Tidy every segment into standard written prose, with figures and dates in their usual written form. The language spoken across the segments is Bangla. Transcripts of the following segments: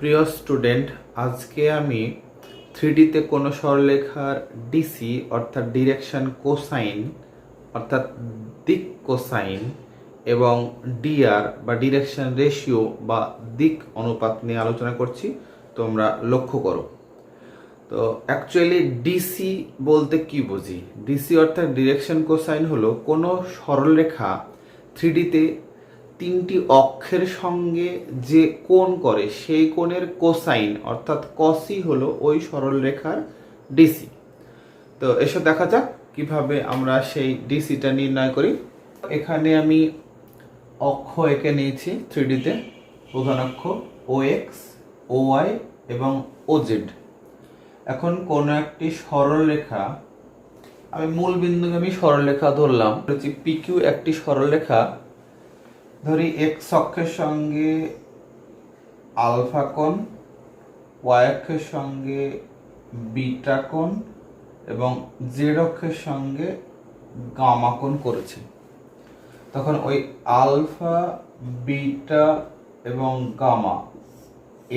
প্রিয় স্টুডেন্ট, আজকে আমি থ্রিডিতে কোনো সরলরেখার ডিসি অর্থাৎ ডিরেকশন কোসাইন অর্থাৎ দিক কোসাইন এবং ডিআর বা ডিরেকশন রেশিও বা দিক অনুপাত নিয়ে আলোচনা করছি। তোমরা লক্ষ্য করো। তো অ্যাকচুয়ালি ডিসি বলতে কি বুঝি? ডিসি অর্থাৎ ডিরেকশন কোসাইন হলো কোনো সরলরেখা থ্রিডিতে তিনটি অক্ষের সঙ্গে যে কোণ করে সেই কোণের কোসাইন অর্থাৎ কসই হলো ওই সরলরেখার ডিসি। তো এসো দেখা যাক কিভাবে আমরা সেই ডিসিটা নির্ণয় করি। এখানে আমি অক্ষ এঁকে নিয়েছি থ্রিডিতে, প্রধান অক্ষ ও এক্স, ও ওয়াই এবং ও জেড। এখন কোনো একটি সরলরেখা, আমি মূল বিন্দুগামী সরলরেখা ধরলাম, পি কিউ একটি সরলরেখা। ধরি এক্স অক্ষের সঙ্গে আলফা কোণ, ওয়াই অক্ষের সঙ্গে বিটা কোণ এবং জেড অক্ষের সঙ্গে গামা কোণ করেছে। তখন ওই আলফা, বিটা এবং গামা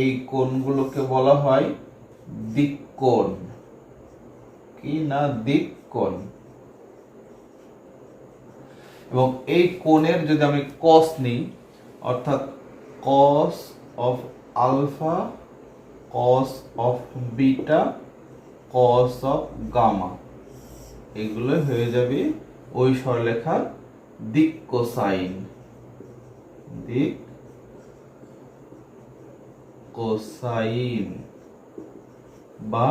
এই কোণগুলোকে বলা হয় দিক কোণ। কি না? দিক কোণ। এবং এই কোণের যদি আমি কস নিই, অর্থাৎ cos of alpha, cos of beta, cos of gamma, এগুলো হয়ে যাবে ওই সরলরেখার দিক কোসাইন। দিক কোসাইন বা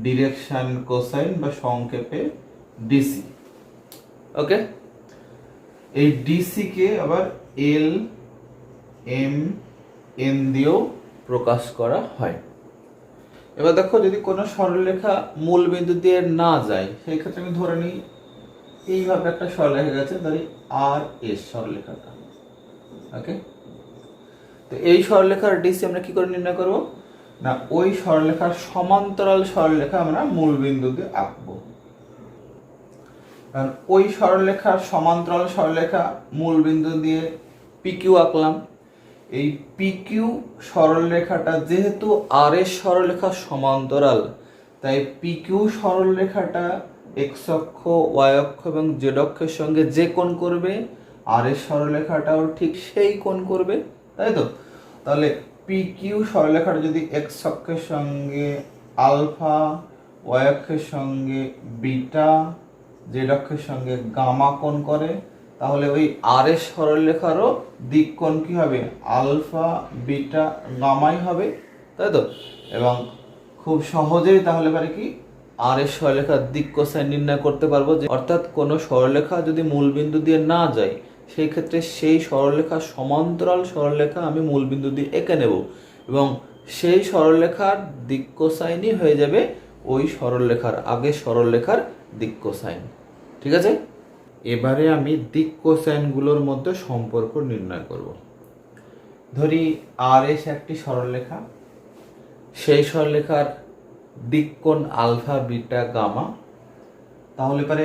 ডিরেকশন কোসাইন বা সংক্ষেপে ডিসি। ওকে, এই ডিসি কে আবার এল, এম, এন দিয়েও প্রকাশ করা হয়। এবার দেখো, যদি কোনো সরলরেখা মূল বিন্দু দিয়ে না যায় সেই ক্ষেত্রে আমি ধরে নিই এইভাবে একটা সরলরেখা গেছে, ধরি আর এস সরলরেখাটা। ওকে, তো এই সরলরেখার ডিসি আমরা কি করে নির্ণয় করব? না, ওই সরলরেখার সমান্তরাল সরলরেখা আমরা মূল বিন্দু দিয়ে আঁকবো। কারণ ওই সরলরেখার সমান্তরাল সরলরেখা মূল বিন্দু দিয়ে পিকিউ আঁকলাম। এই পিকিউ সরলরেখাটা যেহেতু আর এর সরলরেখার সমান্তরাল, তাই পিকিউ সরলরেখাটা এক্স অক্ষ, ওয়াই অক্ষ এবং জেড অক্ষের সঙ্গে যে কোণ করবে, আর এর সরলরেখাটাও ঠিক সেই কোণ করবে, তাই তো? তাহলে পিকিউ সরলরেখাটা যদি এক্স অক্ষের সঙ্গে আলফা, ওয়াই অক্ষের সঙ্গে বিটা, জেড অক্ষের সঙ্গে গামা কোণ করে, তাহলে ওই আর এর সরলরেখারও দিক কোণ কি হবে? আলফা, বিটা, গামাই হবে, তাই তো? এবং খুব সহজেই তাহলে পারে কি আর এর সরলরেখার দিক কোসাইন নির্ণয় করতে পারবো। যে অর্থাৎ কোনো সরলরেখা যদি মূল বিন্দু দিয়ে না যায় সেই ক্ষেত্রে সেই সরলরেখার সমান্তরাল সরলরেখা আমি মূল বিন্দু দিয়ে এঁকে নেব এবং সেই সরলরেখার দিক কোসাইনই হয়ে যাবে ওই সরলরেখার আগের সরলরেখার দিক কোসাইন। ঠিক আছে, এবারে আমি দিক কোসাইনগুলোর মধ্যে সম্পর্ক নির্ণয় করব। ধরি আর এস একটি সরলরেখা, সেই সরলরেখার দিক কোণ আলফা, বিটা, গামা। তাহলে পারে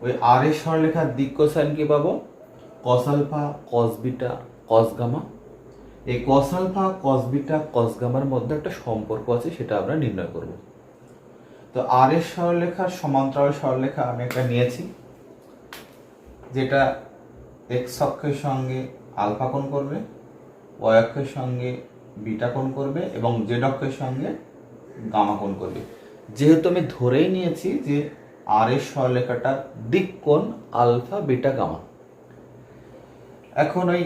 ওই আর এস সরলরেখার দিক কোসাইন কি পাবো? Cos alpha, cos beta, cos gamma. এই কস আলফা, কস বিটা, কস গামার মধ্যে একটা সম্পর্ক আছে, সেটা আমরা নির্ণয় করব। তো আর এস সরলরেখার সমান্তরাল সরলরেখা আমি একটা নিয়েছি, যেটা এক্স অক্ষের সঙ্গে আলফা কোণ করবে, ওয়াই অক্ষের সঙ্গে বিটা কোণ করবে এবং জেড অক্ষের সঙ্গে গামা কোণ করবে। যেহেতু আমি ধরেই নিয়েছি যে আর এর সরলরেখাটার দিক কোণ আলফা, বিটা, গামা। এখন ওই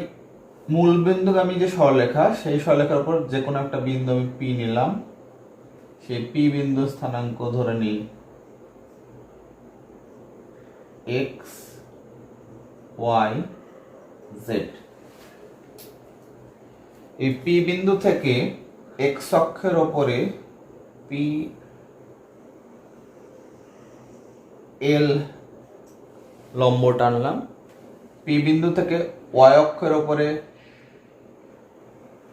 মূল বিন্দুগামী যে সরলরেখা, সেই সরলরেখার উপর যে কোনো একটা বিন্দু আমি পি নিলাম। সেই পি বিন্দু স্থানাঙ্ক ধরে নিই এক্স, ওয়াই, জেড। এই পি বিন্দু থেকে এক্স অক্ষের ওপরে পি এল লম্ব টানলাম। পি বিন্দু থেকে ওয়াই অক্ষের ওপরে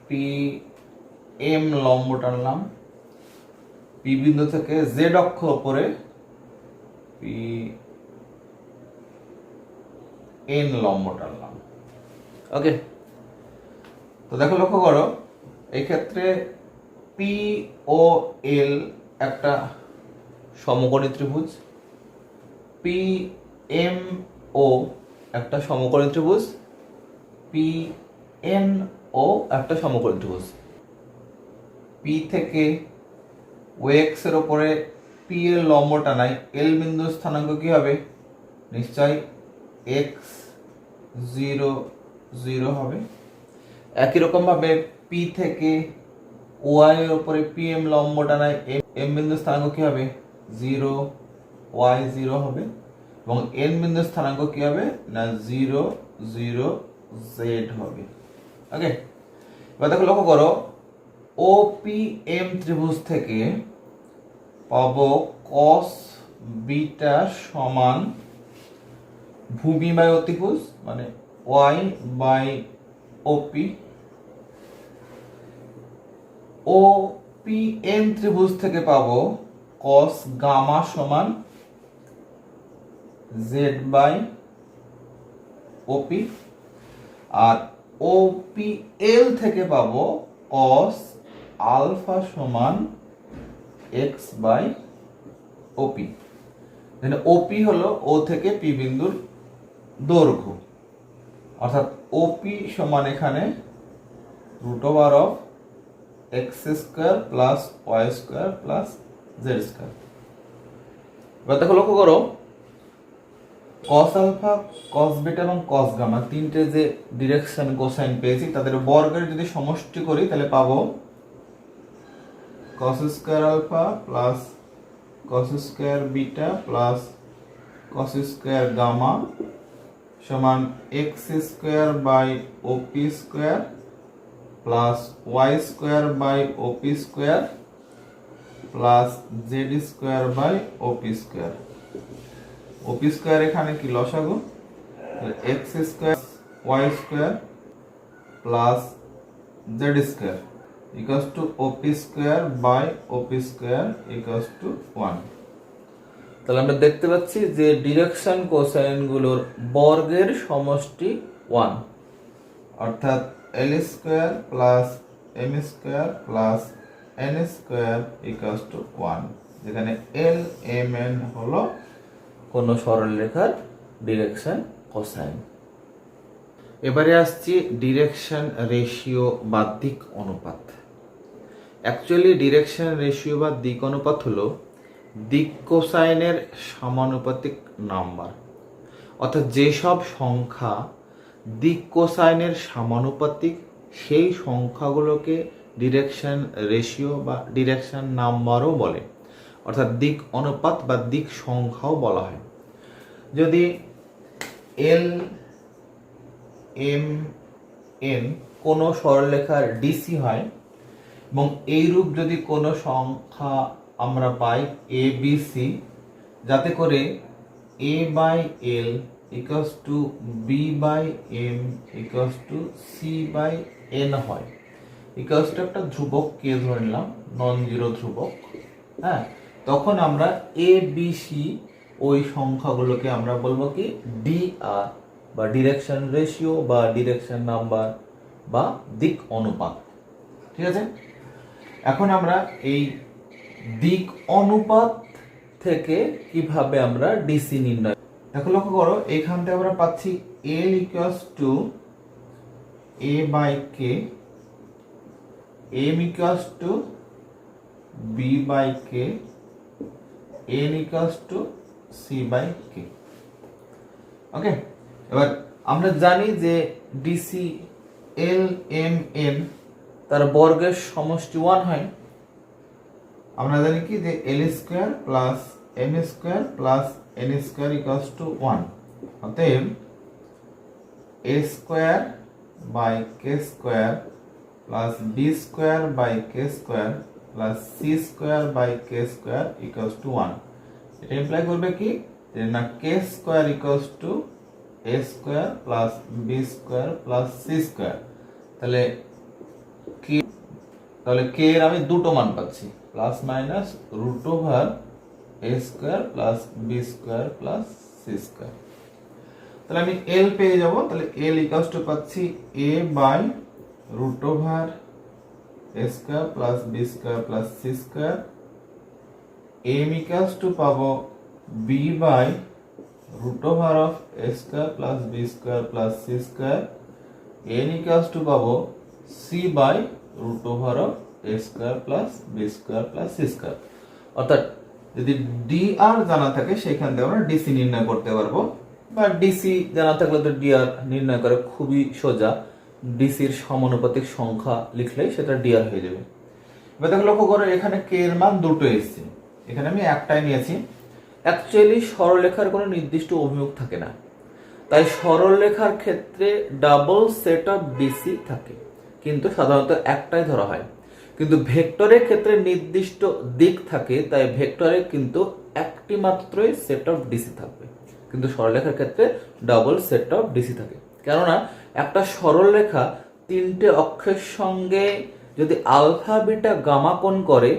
পি এম লম্ব টানলাম। পি বিন্দু থেকে জেড অক্ষ ওপরে পি এন লম্ব টানলাম। ওকে, তো দেখো, লক্ষ্য করো, এই ক্ষেত্রে পি ও এল একটা সমকোণী ত্রিভুজ, পি এম ও একটা সমকোণী ত্রিভুজ, পি এন ও একটা সমকোণী ত্রিভুজ। পি থেকে ও এক্স এর উপরে পি এর লম্ব টানাই, এল বিন্দুর স্থানাঙ্ক কি হবে? নিশ্চয় এক্স 0 0 হবে। একই রকম ভাবে পি থেকে ওয়াই এর উপরে পি এম লম্ব টানাই, এম বিন্দুর স্থানাঙ্ক কি হবে? 0 ওয়াই 0 হবে। এবং এন বিন্দুর স্থানাঙ্ক কি হবে? না 0 0 জেড হবে। ওকে, এবার দেখো, লক্ষ্য করো, ও পি এম ত্রিভুজ থেকে পাবো cos বিটা সমান ভূমি বাই অতিভুজ মানে y by OP. O P N ত্রিভুজ থেকে পাবো cos গামা সমান z বাই ওপি। আর ও পি এল থেকে পাবো cos আলফা সমান x বাই ওপি। ওপি হলো ও থেকে পি বিন্দুর দৈর্ঘ্য, অর্থাৎ ওপি সমান এখানে √(x² + y² + z²। এবার দেখো, লক্ষ্য করো, cos আলফা, cos বিটা এবং cos গামা তিনটে যে ডিরেকশন কোসাইন পেয়েছি তাদের বর্গের যদি সমষ্টি করি তাহলে পাবো cos² alpha plus cos² beta plus cos² gamma সমান x² by OP square plus y² by OP square plus z² by OP square. OP square এখানে কি লসাগু, x² y² plus z² equals to OP square by OP square equals to 1। তাহলে আমরা দেখতে পাচ্ছি যে ডিরেকশন কোসাইন গুলোর বর্গের সমষ্টি 1, অর্থাৎ l² plus m² plus n² equals to 1, যেখানে l m n হলো কোন সরলরেখার ডিরেকশন কোসাইন। এবারে আসছি ডিরেকশন রেশিও বা দিক অনুপাত। অ্যাকচুয়ালি ডিরেকশন রেশিও বা দিক অনুপাত হলো দিক কোসাইনের সমানুপাতিক নাম্বার, অর্থাৎ যেসব সংখ্যা দিক কোসাইনের সমানুপাতিক সেই সংখ্যাগুলোকে ডিরেকশন রেশিও বা ডিরেকশন নাম্বারও বলে, অর্থাৎ দিক অনুপাত বা দিক সংখ্যাও বলা হয়। যদি এল এম এন কোনো সরলরেখার ডিসি হয় এবং এইরূপ যদি কোনো সংখ্যা আমরা পাই এ বি সি, যাতে করে A by L equals to B by M equals to C by N হয়, ইকুয়ালস টু একটা ধ্রুবক কে ধরে নিলাম, নন জিরো ধ্রুবক। হ্যাঁ, তখন আমরা এ বি সি ওই সংখ্যাগুলোকে আমরা বলবো কি ডি আর বা ডিরেকশন রেশিও বা ডিরেকশন নাম্বার বা দিক অনুপাত। ঠিক আছে, এখন আমরা এই দিক অনুপাত থেকে কিভাবে আমরা ডিসি নির্ণয়, দেখো লক্ষ্য করো, এখান থেকে আমরা পাচ্ছি L equals to A by K, M equals to B by K, N equals to C by K. Okay, এবার আমরা জানি যে ডিসি এল এম এন তার বর্গের সমষ্টি 1 হয়। আমরা জানি কি যে l² plus m² plus n² equals to 1, অতএব a² by k² plus b² by k² plus c² by k² equals to 1। এটা ইমপ্লাই করবে কি যে না k² equals two a² plus b² plus c²। তাহলে কে এর আমি দুটো মান পাচ্ছি, plus minus √a² plus b² plus c²। তাহলে আমি l পেয়ে যাব। তাহলে l ইকুয়ালস টু পাচ্ছি a by √a² A square plus B square plus C square, M equals to পাবো B by root over of A square plus B square plus C square, N equals to পাবো C by root over of A square plus B square plus C square. অর্থাৎ যদি ডি আর জানা থাকে সেখান থেকে আমরা ডিসি নির্ণয় করতে পারবো, বা ডিসি জানা থাকলে তো ডি আর নির্ণয় করা খুবই সোজা। ডিসির সমানুপাতিক সংখ্যা লিখলেই সেটা ডি আর হয়ে যাবে। এবার দেখো লক্ষ্য করো এখানে কে এর মান দুটো এসেছে, এখানে আমি একটাই নিয়েছি। অ্যাকচুয়ালি সরলরেখার কোনো নির্দিষ্ট অভিমুখ থাকে না, তাই সরলরেখার ক্ষেত্রে ডাবল সেট অফ ডিসি থাকে, কিন্তু সাধারণত একটাই ধরা হয়। কিন্তু ভেক্টরের ক্ষেত্রে নির্দিষ্ট দিক থাকে, তাই ভেক্টরে কিন্তু একটি মাত্রই সেট অফ ডিসি থাকবে, কিন্তু সরলরেখার ক্ষেত্রে ডাবল সেট অফ ডিসি থাকে। কেননা একটা সরলরেখা তিনটে অক্ষের সঙ্গে যদি আলফা বিটা গামা কোণ করে,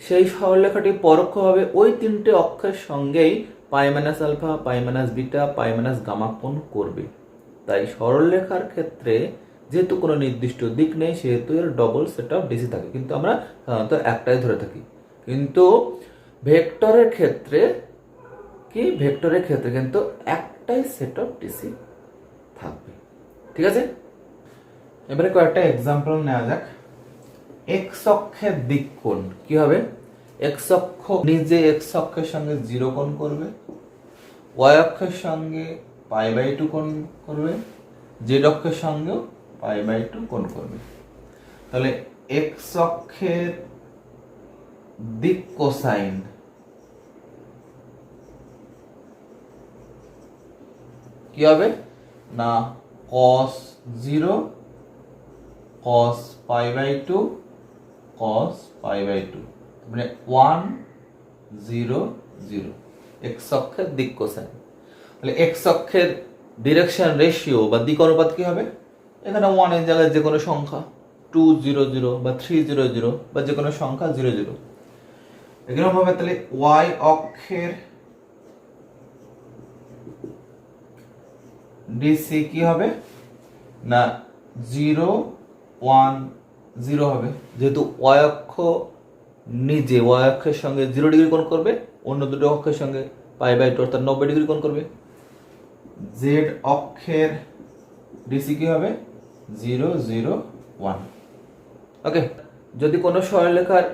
সেই সরলরেখাটি পরোক্ষভাবে ওই তিনটে অক্ষের সঙ্গেই পাই মাইনাস আলফা, পাই মাইনাস বিটা, পাই মাইনাস গামা কোণ করবে। তাই সরলরেখার ক্ষেত্রে যেহেতু কোনো নির্দিষ্ট দিক নেই, সেহেতু এর ডবল সেট অফ ডিসি থাকে, কিন্তু আমরা সাধারণত একটাই ধরে থাকি। কিন্তু ভেক্টরের ক্ষেত্রে কিন্তু একটাই সেট অফ ডিসি থাকবে। ঠিক আছে, এবারে কয়েকটা এক্সাম্পল নেওয়া যাক। এক্স অক্ষের দিক কোণ কি হবে? এক্স অক্ষ নিজে এক্স অক্ষের সঙ্গে 0 কোণ করবে, ওয়াই অক্ষের সঙ্গে পাই বাই 2 কোণ করবে, জেড অক্ষের সঙ্গেও পাই বাই 2 কোণ করবে। তাহলে এক্স অক্ষের দিক কোসাইন কি হবে না cos 0 cos pi by 2 cos pi by 2, মানে 1 0 0 এক্স অক্ষের দিক কোসাইন। তাহলে এক্স অক্ষের ডিরেকশন রেশিও বা দিক অনুপাত কি হবে? এখানে 1 এর জায়গায় যে কোনো সংখ্যা 2 0 0 বা 3 0 0 বা যে কোনো সংখ্যা 0 0 এরকম ভাবে। তাহলে ওয়াই অক্ষের ডিসি কি হবে না 0 1 0 হবে, যেহেতু ওয়াই অক্ষ নিজে ওয়াই অক্ষের সঙ্গে 0 ডিগ্রি কোণ করবে, অন্য দুটো অক্ষের সঙ্গে পাই বাই 2 অর্থাৎ 90 ডিগ্রি কোণ করবে। জেড অক্ষের ডিসি কি হবে 0 0 1। ওকে, যদি কোনো সরলরেখার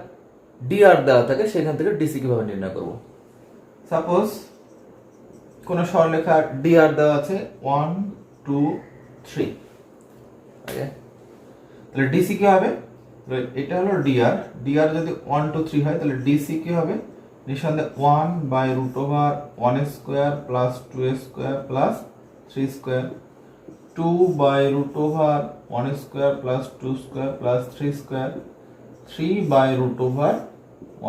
ডিআর দেওয়া থাকে সেখান থেকে ডিসি কিভাবে নির্ণয় করব? সাপোজ কোনো সরলরেখার ডিআর দেওয়া আছে 1 2 3। ওকে, তাহলে ডিসি কি হবে? এটা হলো ডিআর, ডিআর যদি 1 2 3 হয় তাহলে ডিসি কি হবে? নিঃসন্দেহে 1 by root over 1 square plus 2 square plus 3 square, 2 by root over 1 square plus 2 square plus 3 square, 3 by root over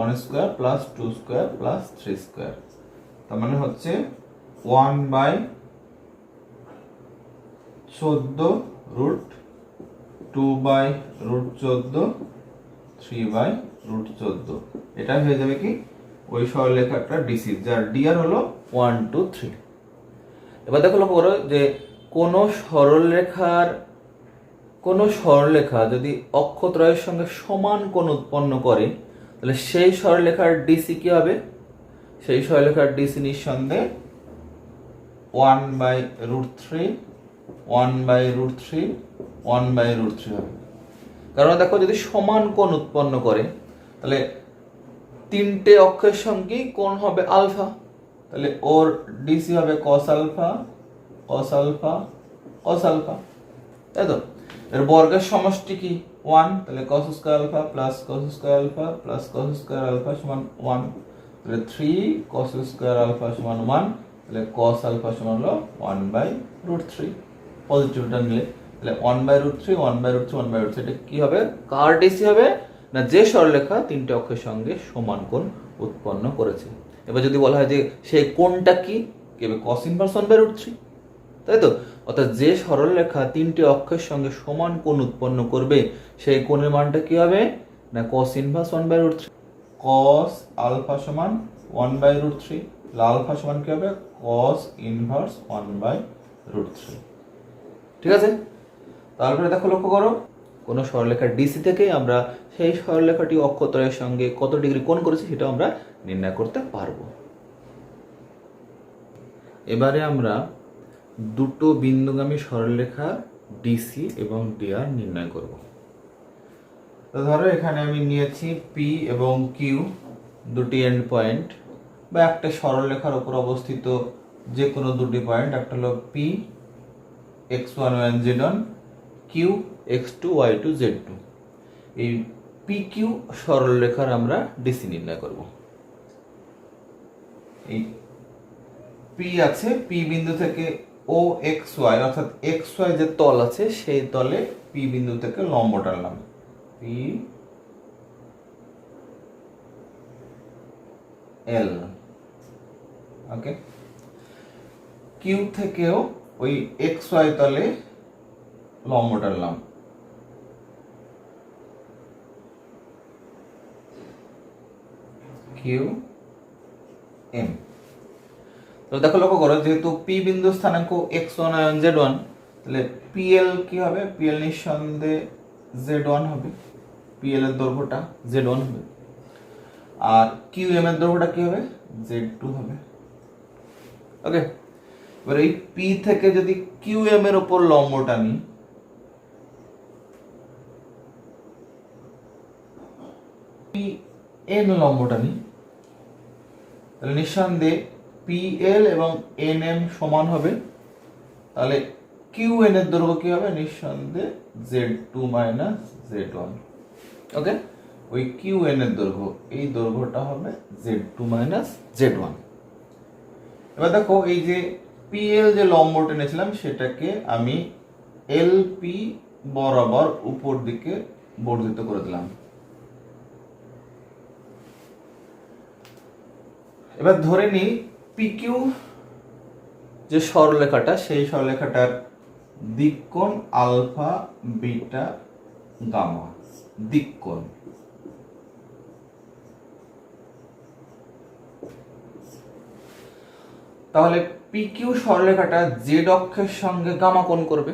1 square plus 2 square plus 3 square. তার মানে হচ্ছে 1 by 14 root 2 by root 14 3 by root 14। এটা হয়ে যাবে কি ওই সরলরেখাটা ডিসি, যার ডিআর হলো 1 2 3। এবার দেখো লক্ষ্য করো যে কোনো সরলরেখা যদি অক্ষত্রয়ের সঙ্গে সমান কোণ উৎপন্ন করে, তাহলে সেই সরলরেখার ডিসি কি হবে? সেই সরলরেখার ডিসি নিঃসন্দেহে 1 by root 3 1 by root 3 1 by root 3 হবে। কারণ দেখো যদি সমান কোণ উৎপন্ন করে তাহলে তিনটে অক্ষের সঙ্গে কোণ হবে আলফা, তাহলে ওর ডিসি হবে cos alpha cos alpha cos alpha, তাই তো? এর বর্গের সমষ্টি কি 1, তাহলে cos square alpha plus cos square alpha plus cos square alpha সমান 1, তাহলে 3 cos স্কয়ার আলফা সমান 1, তাহলে cos আলফা সমান হলো 1 বাই রুট 3। পজিটিভটা নিলে তাহলে 1 by root 3 1 by root 3 1 by root 3, এটা কি হবে? কার ডিসি হবে না যে সরলরেখা তিনটে অক্ষের সঙ্গে সমান কোণ উৎপন্ন করেছে। এবার যদি বলা হয় যে সেই কোণটা কি হবে cos ইনভার্স 1 বাই রুট 3, তাই তো? অর্থাৎ যে সরলরেখা তিনটে অক্ষের সঙ্গে সমান কোণ উৎপন্ন করবে সেই কোণের মানটা কি হবে না cos inverse 1 by root 3। cos alpha সমান 1 বাই রুট 3, আলফা সমান কি হবে cos ইনভার্স 1 বাই রুট 3। ঠিক আছে, তারপরে দেখো লক্ষ্য করো কোনো সরলরেখা ডিসি থেকে আমরা সেই সরলরেখাটি অক্ষতলের সঙ্গে কত ডিগ্রি কোণ করেছি সেটাও আমরা নির্ণয় করতে পারবো। এবারে আমরা দুটো বিন্দুগামী সরলরেখা ডিসি এবং ডিআর নির্ণয় করব। তো ধরো এখানে আমি নিয়েছি পি এবং কিউ দুটি এন্ড পয়েন্ট বা একটা সরলরেখার উপর অবস্থিত যে কোনো দুটি পয়েন্ট, একটা হলো P x1 y1 z1, Q x2 y2 z2। এই পি কিউ সরলরেখার আমরা ডিসি নির্ণয় করব। এই পি আছে, পি বিন্দু থেকে ও এক্স ওয়াই অর্থাৎ এক্স ওয়াই যে তল আছে সেই তলে পি বিন্দু থেকে লম্ব টানলাম, পি এল। ওকে, কিউ থেকেও ওই এক্স ওয়াই তলে লম্ব টানলাম, কিউ এম। তো দেখো লক্ষ্য করো, যেহেতু পি বিন্দু স্থানাঙ্ক x1 y1 z1, তাহলে পিএল কি হবে? পিএল নিঃসন্দেহে z1 হবে, পিএল এর দৈর্ঘ্যটা z1 হবে। আর কিউএম এর দৈর্ঘ্যটা কি হবে? z2 হবে। ওকে, এবার এই পি থেকে যদি কিউএম এর উপর লম্ব টানি, পি এন লম্ব টানি, তাহলে নিঃসন্দেহে পিএল এবং এনএম সমান হবে। তাহলে কিউএন এর দৈর্ঘ্য কি হবে? নিঃসন্দেহে z2 মাইনাস z1। ওকে, ওই কিউএন এর দৈর্ঘ্য, এই দৈর্ঘ্যটা হবে z2 মাইনাস z1। এবার দেখো, এই যে পিএল যে লম্ব টেনেছিলাম সেটাকে আমি এলপি বরাবর উপর দিকে বর্ধিত করে দিলাম। এবার ধরে নিই পিকিউ যে সরলরেখাটা, সেই সরলরেখাটার দিককোণ আলফা বিটা গামা, দিককোণ। তাহলে পিকিউ সরলরেখাটা জেড অক্ষের সঙ্গে গামা কোণ করবে।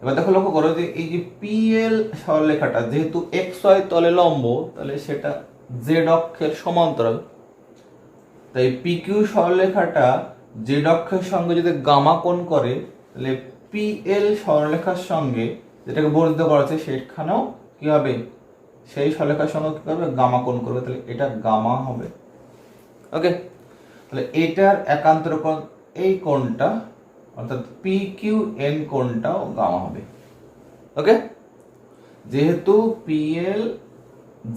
এবার দেখো লক্ষ্য করো যে এই যে পিএল সরলরেখাটা যেহেতু এক্স ওয়াই তলে লম্ব, তাহলে সেটা জেড অক্ষের সমান্তরাল। তাই পিকিউ সরলরেখাটা জেড অক্ষের সঙ্গে যদি গামা কোণ করে, তাহলে পিএল সরলরেখার সঙ্গে যেটাকে বর্ধিত করা আছে সেখানেও কি হবে? সেই সরলরেখার সঙ্গে কি করবে? গামা কোণ করবে। তাহলে এটা গামা হবে। ওকে, তাহলে এটার একান্তর কোণ এই কোণটা অর্থাৎ পি কিউ এন কোণটাও গামা হবে। ওকে, যেহেতু পিএল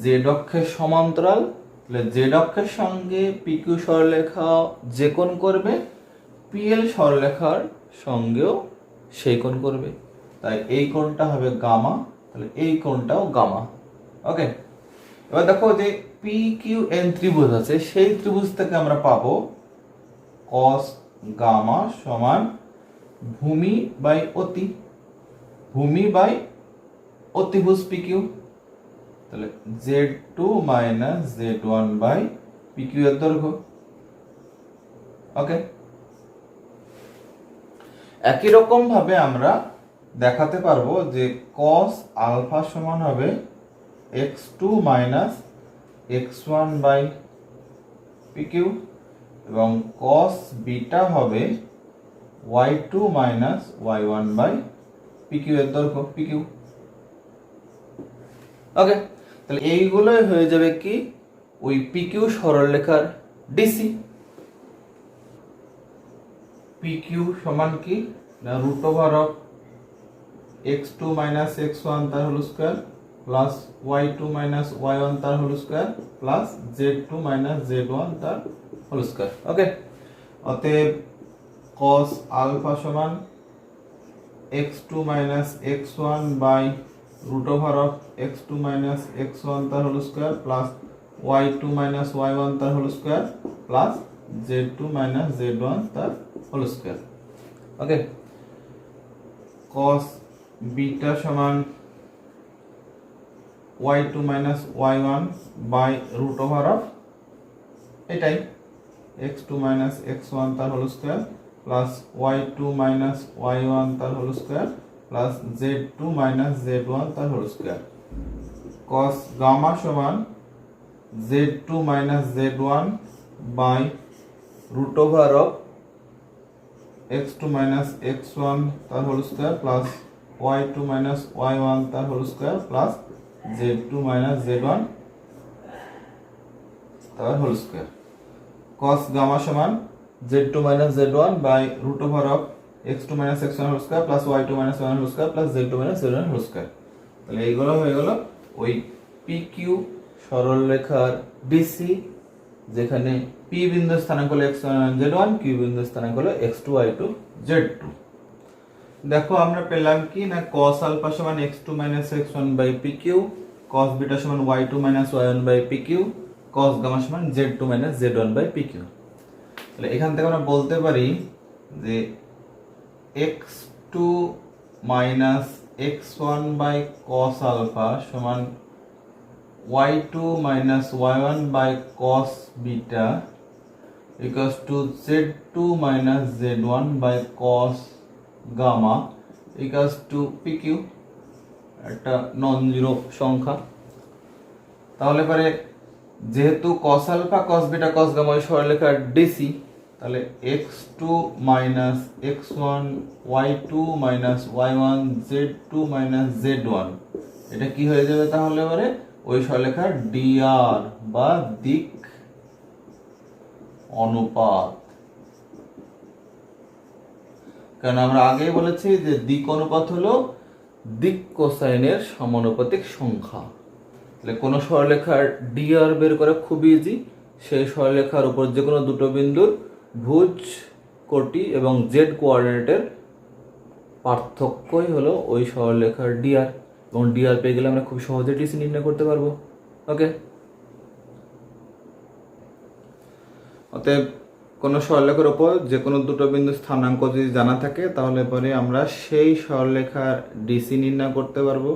জেড অক্ষের সমান্তরাল, তাহলে জেড অক্ষের সঙ্গে পি কিউ সরলরেখা যে কোণ করবে, পিএল সরলরেখার সঙ্গেও সেই কোণ করবে। তাই এই কোণটা হবে গামা, তাহলে এই কোণটাও গামা। ওকে, এবার দেখো যে পি কিউ এন ত্রিভুজ আছে, সেই ত্রিভুজ থেকে আমরা পাবো cos গামা সমান ভূমি বাই অতি, ভূমি বাই অতিভুজ পি কিউ। তাহলে z2 minus z1 by P Q এর দৈর্ঘ্য। ওকে, একই রকম ভাবে আমরা দেখাতে পারবো যে cos আলফা সমান হবে x2 minus x1 by P Q এবং cos বিটা হবে y2 minus y1 by P Q এর দৈর্ঘ্য, পি কিউ। ওকে, তাহলে এইগুলোই হয়ে যাবে কি? ওই পি কিউ সরলরেখার ডিসি। পি কিউ সমান কি? না root over of x2 minus x1 তার whole square plus y2 minus y1 তার whole square plus z2 minus z1 তার হোল স্কয়ার। ওকে, অতএব cos আলফা সমান x2 minus x1 by root over of x2 minus x1 তার whole square plus y2 minus y1 তার whole square plus z2 minus z1 তার whole square. Okay, cos beta সমান y2 minus y1 by root over of এটাই x2 মাইনাস x1 তার whole square plus y2 minus y1 তার whole square plus z2 minus z1 তার হোল স্কয়ার cos গামা সমান z2 minus z1 by root over of x2 minus x1 তার whole square plus y2 minus y1 তার whole square plus z2 minus z1 তার হোল স্কয়ার cos গামা সমান z2 minus z1 by root over of x2 minus x1 whole square plus y2 minus y1 whole square plus z2 minus z1 whole square. তাহলে এইগুলো হয়ে গেল ওই PQ সরলরেখার BC, যেখানে P বিন্দু স্থানাঙ্ক হলো x1 z1, Q বিন্দু স্থানাঙ্ক হলো x2 y2 z2। দেখো আমরা পেলাম কি না cos আলফা সমান x2 minus x1 by PQ, cos beta সমান y2 minus y1 by PQ, cos gamma সমান z2 minus z1 by PQ। তাহলে এখান থেকে আমরা বলতে পারি যে x2 minus x1 by cos alpha সমান y2 minus y1 by cos beta equals to z2 minus z1 by cos gamma equals to PQ, একটা নন জিরো সংখ্যা। তাহলে পরে যেহেতু cos alpha cos beta cos gamma ওই সরলরেখার DC, তাহলে x2 minus x1 y2 minus y1 z2 minus z1 এটা কি হয়ে যাবে তাহলে পরে ওই সরলরেখার dr বা দিক অনুপাত। কারণ আমরা আগেই বলেছি যে দিক অনুপাত হলো দিক কোসাইনের সমানুপাতিক সংখ্যা। তাহলে কোন সরলরেখার dr বের করা খুব ইজি, সেই সরলরেখার উপর যে কোনো দুটো বিন্দুর ভুজ কোটি এবং z কোঅর্ডিনেটের পার্থক্যই হলো ওই সরলরেখার dr, এবং dr পেয়ে গেলে আমরা খুব সহজে ডিসি নির্ণয় করতে পারবো। ওকে, অতএব কোনো সরলরেখার উপর যে কোনো দুটো বিন্দু স্থানাঙ্ক যদি জানা থাকে তাহলে পরে আমরা সেই সরলরেখার ডিসি নির্ণয় করতে পারবো,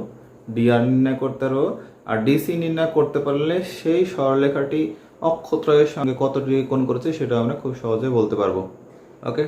dr নির্ণয় করতে পারবো। আর ডিসি নির্ণয় করতে পারলে সেই সরলরেখাটি অক্ষত্রয়ের সঙ্গে কত ডিগ্রি কোণ করেছে সেটা আমরা খুব সহজে বলতে পারবো। ওকে।